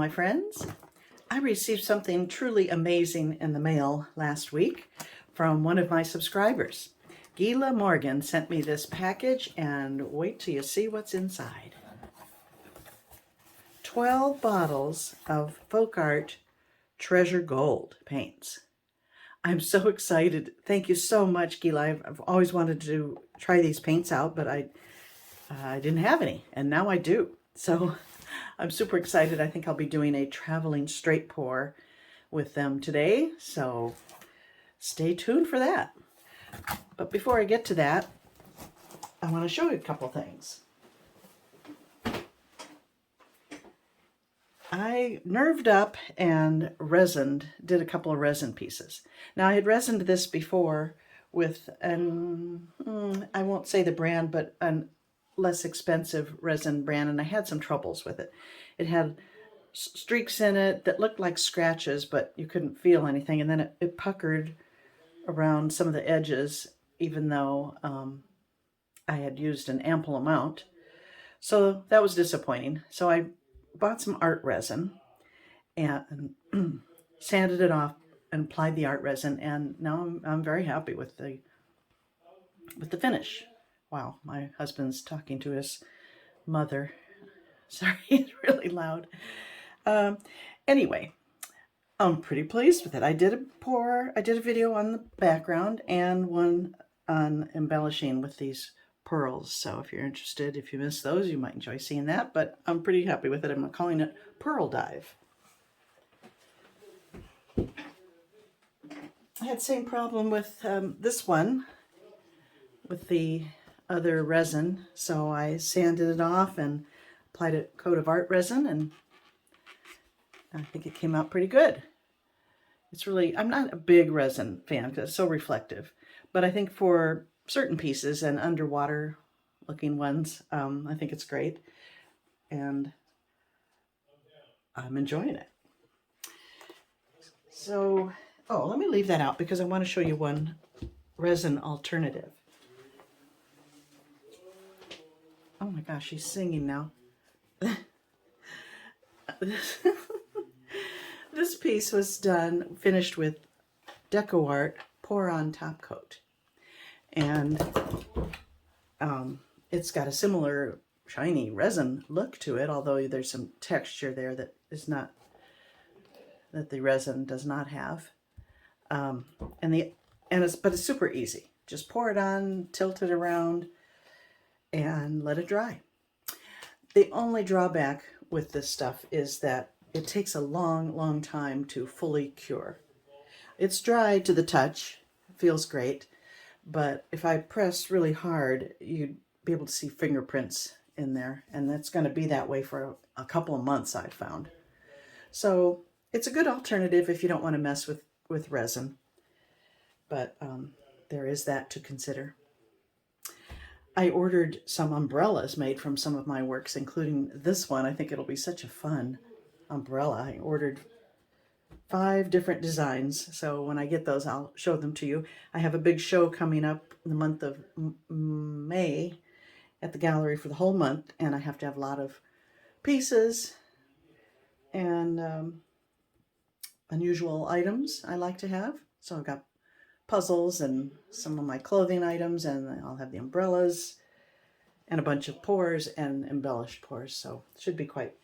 my friends. I received something truly amazing in the mail last week from one of my subscribers. Gila Morgan sent me this package, and wait till you see what's inside. 12 bottles of folk art treasure gold paints. I'm so excited. Thank you so much, Gila. I've always wanted to try these paints out, but I didn't have any, and now I do. So I'm super excited. I think I'll be doing a traveling straight pour with them today, so stay tuned for that. But before I get to that, I want to show you a couple things. I nerved up and resined, did a couple of resin pieces. Now I had resined this before with I won't say the brand, but an less expensive resin brand, and I had some troubles with it. It had streaks in it that looked like scratches, but you couldn't feel anything, and then it puckered around some of the edges, even though I had used an ample amount. So that was disappointing. So I bought some art resin and sanded it off and applied the art resin, and now I'm very happy with the finish. Wow, my husband's talking to his mother. Sorry, it's really loud. Anyway, I'm pretty pleased with it. I did a video on the background and one on embellishing with these pearls. So if you're interested, if you missed those, you might enjoy seeing that. But I'm pretty happy with it. I'm calling it Pearl Dive. I had the same problem with this one, with the other resin, so I sanded it off and applied a coat of art resin, and I think it came out pretty good. It's really, I'm not a big resin fan because it's so reflective, but I think for certain pieces and underwater looking ones, I think it's great, and I'm enjoying it. So, let me leave that out because I want to show you one resin alternative. Oh my gosh, she's singing now. This piece was finished with Deco Art Pour On Top Coat. And it's got a similar shiny resin look to it, although there's some texture there that the resin does not have. But it's super easy. Just pour it on, tilt it around, and let it dry. The only drawback with this stuff is that it takes a long time to fully cure. It's dry to the touch, feels great, but if I press really hard, you'd be able to see fingerprints in there, and that's going to be that way for a couple of months, I've found. So it's a good alternative if you don't want to mess with resin, but there is that to consider. I ordered some umbrellas made from some of my works, including this one. I think it'll be such a fun umbrella. I ordered 5 different designs, so when I get those, I'll show them to you. I have a big show coming up in the month of May at the gallery for the whole month, and I have to have a lot of pieces and unusual items I like to have. So I've got puzzles and some of my clothing items, and I'll have the umbrellas and a bunch of pours and embellished pours, so it should be quite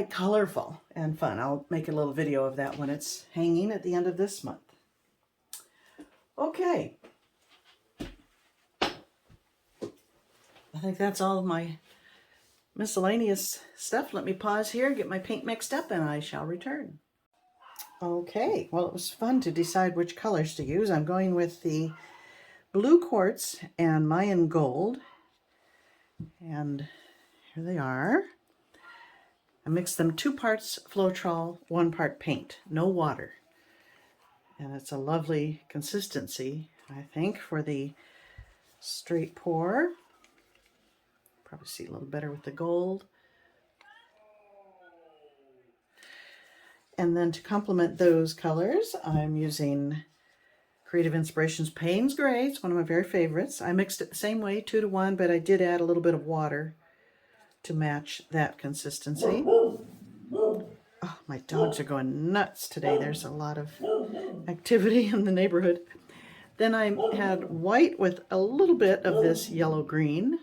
colorful and fun. I'll make a little video of that when it's hanging at the end of this month. Okay, I think that's all of my miscellaneous stuff. Let me pause here, get my paint mixed up, and I shall return. Okay, well, it was fun to decide which colors to use. I'm going with the blue quartz and Mayan gold. And here they are. I mixed them 2 parts Floetrol, 1 part paint, no water. And it's a lovely consistency, I think, for the straight pour. Probably see a little better with the gold. And then to complement those colors, I'm using Creative Inspirations Payne's Gray. It's one of my very favorites. I mixed it the same way, 2 to 1, but I did add a little bit of water to match that consistency. my dogs are going nuts today. There's a lot of activity in the neighborhood. Then I had white with a little bit of this yellow-green.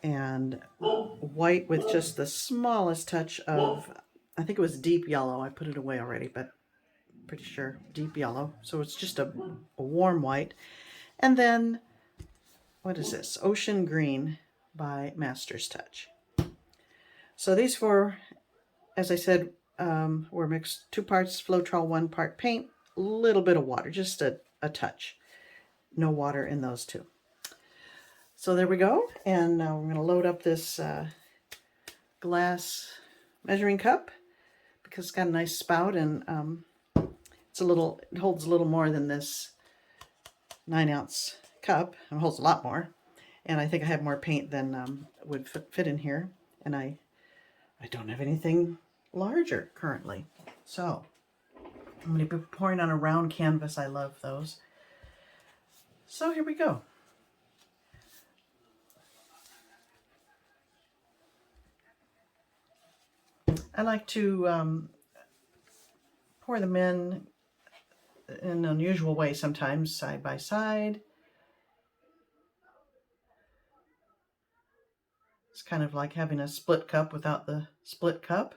And white with just the smallest touch of, I think it was deep yellow. I put it away already, but pretty sure deep yellow. So it's just a warm white. And then, what is this? Ocean Green by Master's Touch. So these four, as I said, were mixed 2 parts Floetrol, 1 part paint, a little bit of water, just a touch. No water in those two. So there we go. And now we're going to load up this glass measuring cup because it's got a nice spout, and it holds a little more than this 9-ounce cup. It holds a lot more, and I think I have more paint than would fit in here, and I don't have anything larger currently. So I'm going to be pouring on a round canvas. I love those. So here we go. I like to pour them in an unusual way sometimes, side by side. It's kind of like having a split cup without the split cup.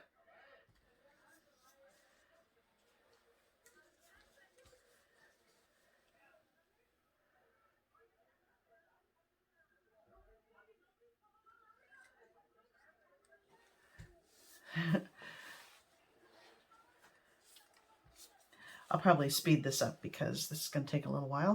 I'll probably speed this up because this is going to take a little while.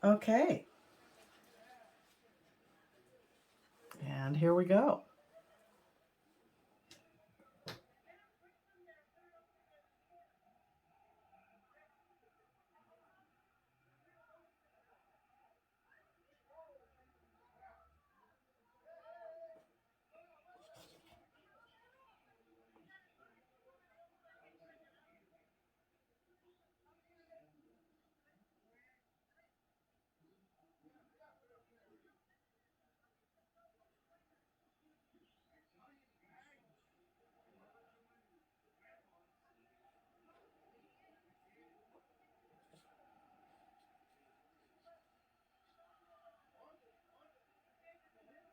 Okay. And here we go.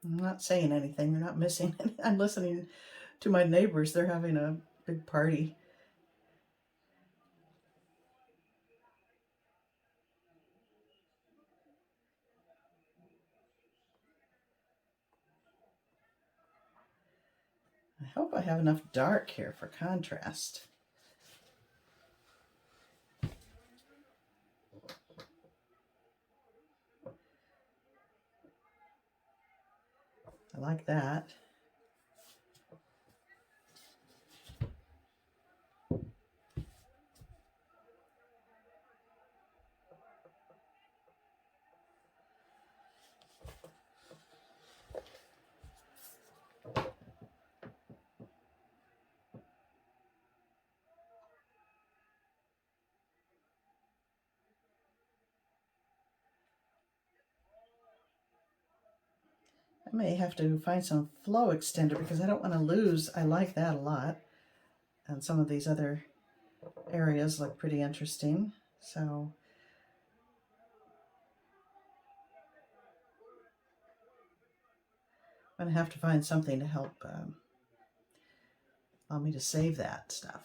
I'm not saying anything. They're not missing. I'm listening to my neighbors. They're having a big party. I hope I have enough dark here for contrast. I like that. I may have to find some flow extender because I don't want to lose. I like that a lot. And some of these other areas look pretty interesting. So I'm going to have to find something to help allow me to save that stuff.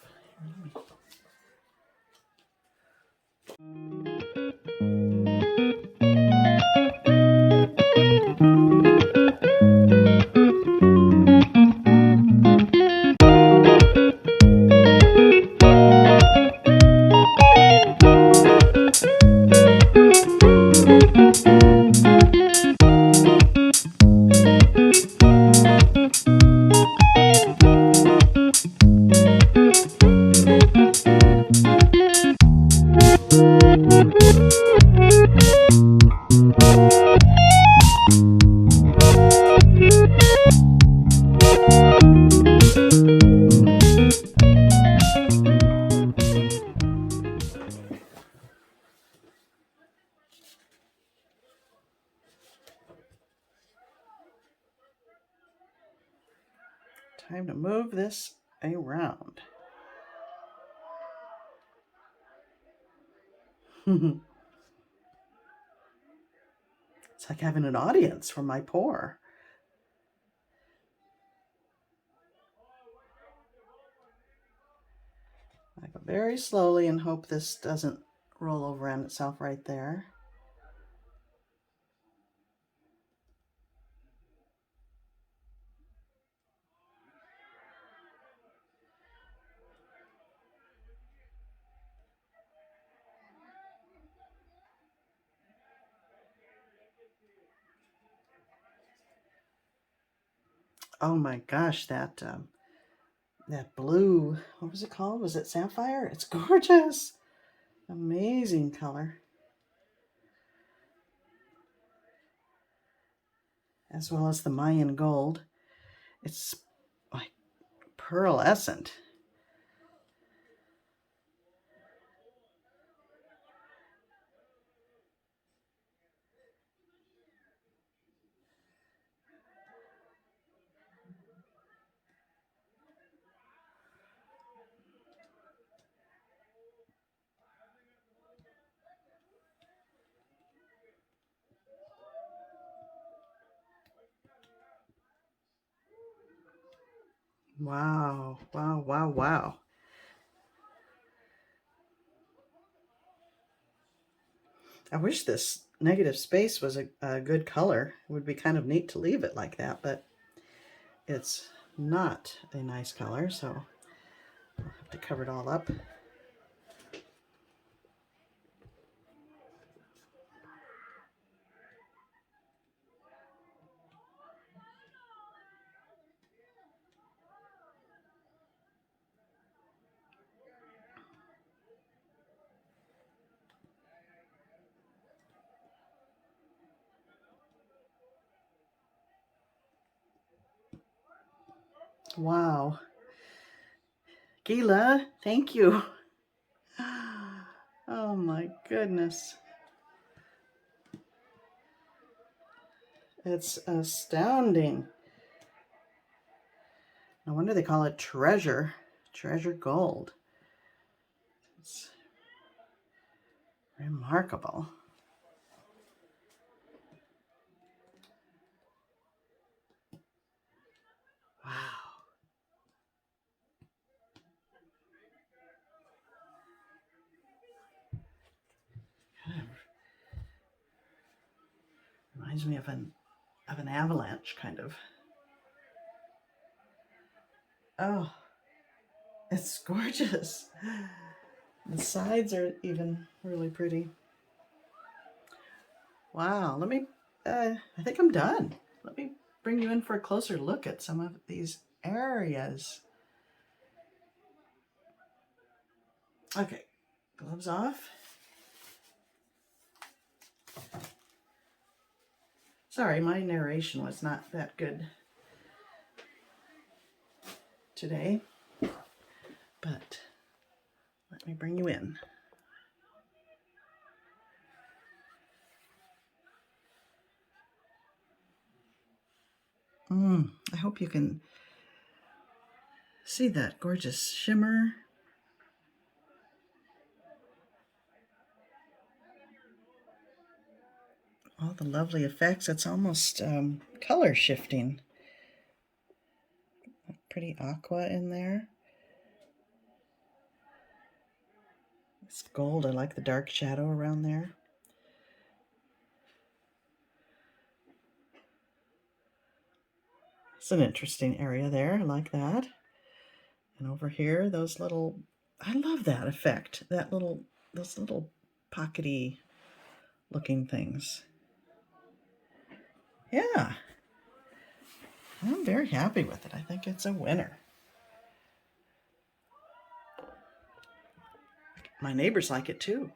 Time to move this around. It's like having an audience for my pour. I go very slowly and hope this doesn't roll over on itself right there. Oh my gosh, that blue, what was it called? Was it sapphire? It's gorgeous. Amazing color. As well as the Mayan gold. It's like pearlescent. Wow, wow, wow, wow. I wish this negative space was a good color. It would be kind of neat to leave it like that, but it's not a nice color, so I'll have to cover it all up. Wow. Gila, thank you. Oh my goodness. It's astounding. No wonder they call it treasure gold. It's remarkable. Wow. Kind of reminds me of an avalanche, kind of. Oh, it's gorgeous. The sides are even really pretty. Wow, let me, I think I'm done. Let me bring you in for a closer look at some of these areas. Okay, gloves off. Sorry, my narration was not that good today, but let me bring you in. I hope you can see that gorgeous shimmer. All the lovely effects. It's almost color shifting. Pretty aqua in there. It's gold. I like the dark shadow around there. It's an interesting area there. I like that. And over here, those little, I love that effect. Those little pockety looking things. Yeah. I'm very happy with it. I think it's a winner. My neighbors like it too.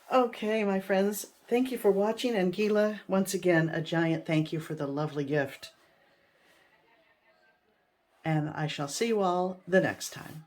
Okay, my friends, thank you for watching. And Gila, once again, a giant thank you for the lovely gift. And I shall see you all the next time.